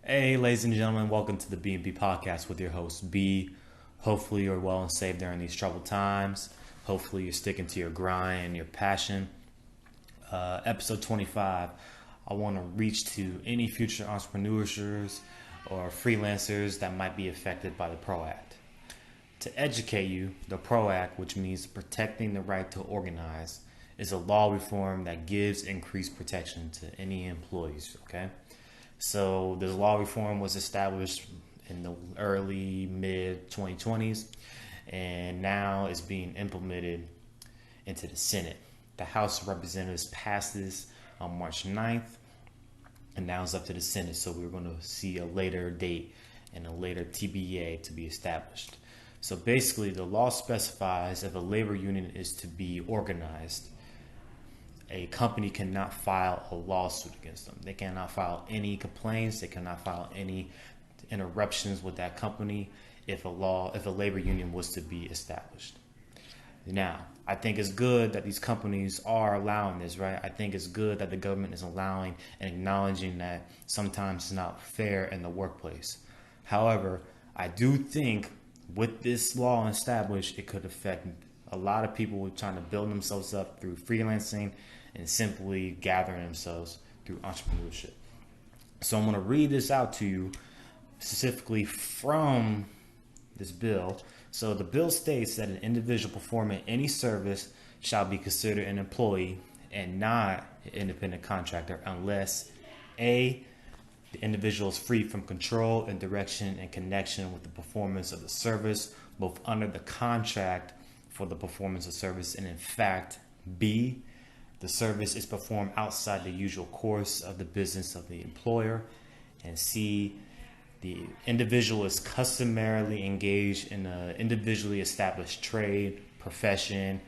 Hey, ladies and gentlemen, welcome to the B&B podcast with your host B. Hopefully, you're well and safe during these troubled times. Hopefully, you're sticking to your grind and your passion. Episode 25, I want to reach to any future entrepreneurs or freelancers that might be affected by the PRO Act. To educate you, the PRO Act, which means protecting the right to organize, is a law reform that gives increased protection to any employees. Okay, so this law reform was established in the early mid 2020s, and now it's being implemented into the Senate. The House of Representatives passed this on March 9th, and now it's up to the Senate. So we're going to see a later date and a later TBA to be established. So basically, the law specifies if a labor union is to be organized, a company cannot file a lawsuit against them. They cannot file any complaints. They cannot file any interruptions with that company if a labor union was to be established. Now, I think it's good that these companies are allowing this, right? I think it's good that the government is allowing and acknowledging that sometimes it's not fair in the workplace. However, I do think with this law established, it could affect a lot of people trying to build themselves up through freelancing and simply gathering themselves through entrepreneurship. So I'm going to read this out to you specifically from this bill. So the bill states that an individual performing any service shall be considered an employee and not an independent contractor unless A, the individual is free from control and direction in connection with the performance of the service, both under the contract for the performance of service and in fact, B, the service is performed outside the usual course of the business of the employer, and C, the individual is customarily engaged in an individually established trade, profession,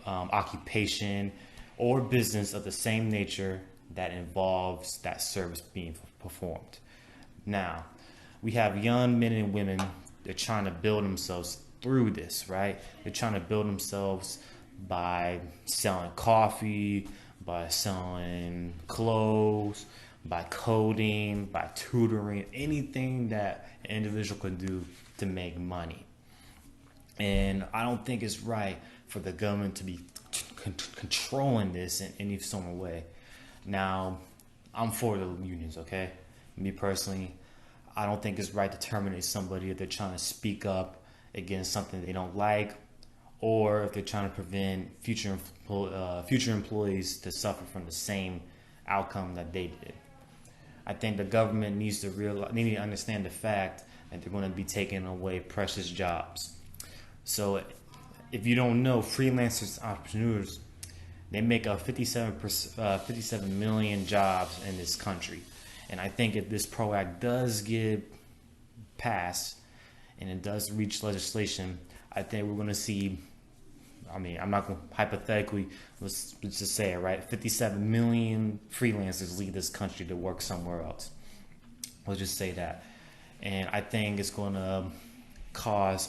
occupation, or business of the same nature that involves that service being performed. Now, we have young men and women, they're trying to build themselves through this, right? They're trying to build themselves by selling coffee, by selling clothes, by coding, by tutoring, anything that an individual can do to make money. And I don't think it's right for the government to be controlling this in any sort of way. Now, I'm for the unions, okay? Me personally, I don't think it's right to terminate somebody if they're trying to speak up against something they don't like, or if they're trying to prevent future employees to suffer from the same outcome that they did. I think the government needs to understand the fact that they're going to be taking away precious jobs. So, if you don't know, freelancers, entrepreneurs, they make up 57 million jobs in this country. And I think if this PRO Act does get passed and it does reach legislation, I think we're going to see, I'm not going to hypothetically, let's just say it, right? 57 million freelancers leave this country to work somewhere else. Let's just say that. And I think it's going to cause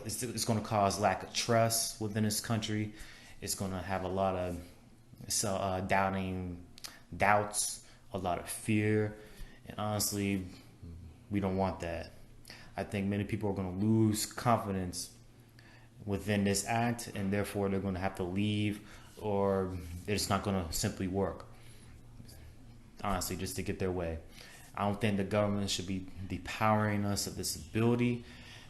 it's going to cause lack of trust within this country. It's going to have a lot of doubts, a lot of fear. And honestly, we don't want that. I think many people are going to lose confidence within this act, and therefore they're going to have to leave, or it's not going to simply work. Honestly, just to get their way. I don't think the government should be depowering us of this ability,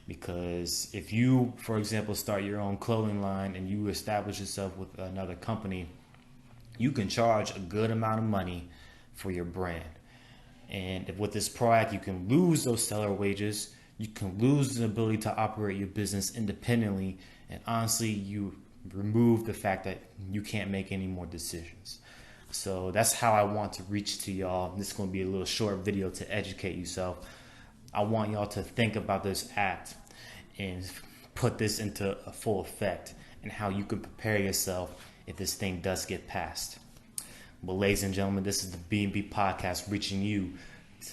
because if you, for example, start your own clothing line and you establish yourself with another company, you can charge a good amount of money for your brand. And if with this PRO Act, you can lose those seller wages, you can lose the ability to operate your business independently, and honestly, you remove the fact that you can't make any more decisions. So that's how I want to reach to y'all. This is going to be a little short video to educate yourself. I want y'all to think about this act and put this into a full effect, and how you can prepare yourself if this thing does get passed. But ladies and gentlemen, this is the B&B podcast reaching you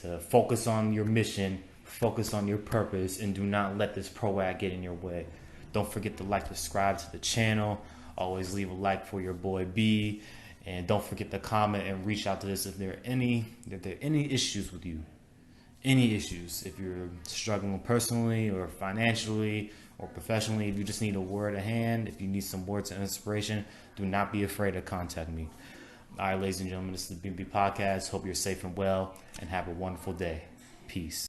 to focus on your mission, focus on your purpose, and do not let this PRO Act get in your way. Don't forget to subscribe to the channel. Always leave a like for your boy B. And don't forget to comment and reach out to us if there are any issues with you. Any issues. If you're struggling personally or financially or professionally, if you just need a word of hand, if you need some words of inspiration, do not be afraid to contact me. All right, ladies and gentlemen, this is the BNB Podcast. Hope you're safe and well and have a wonderful day. Peace.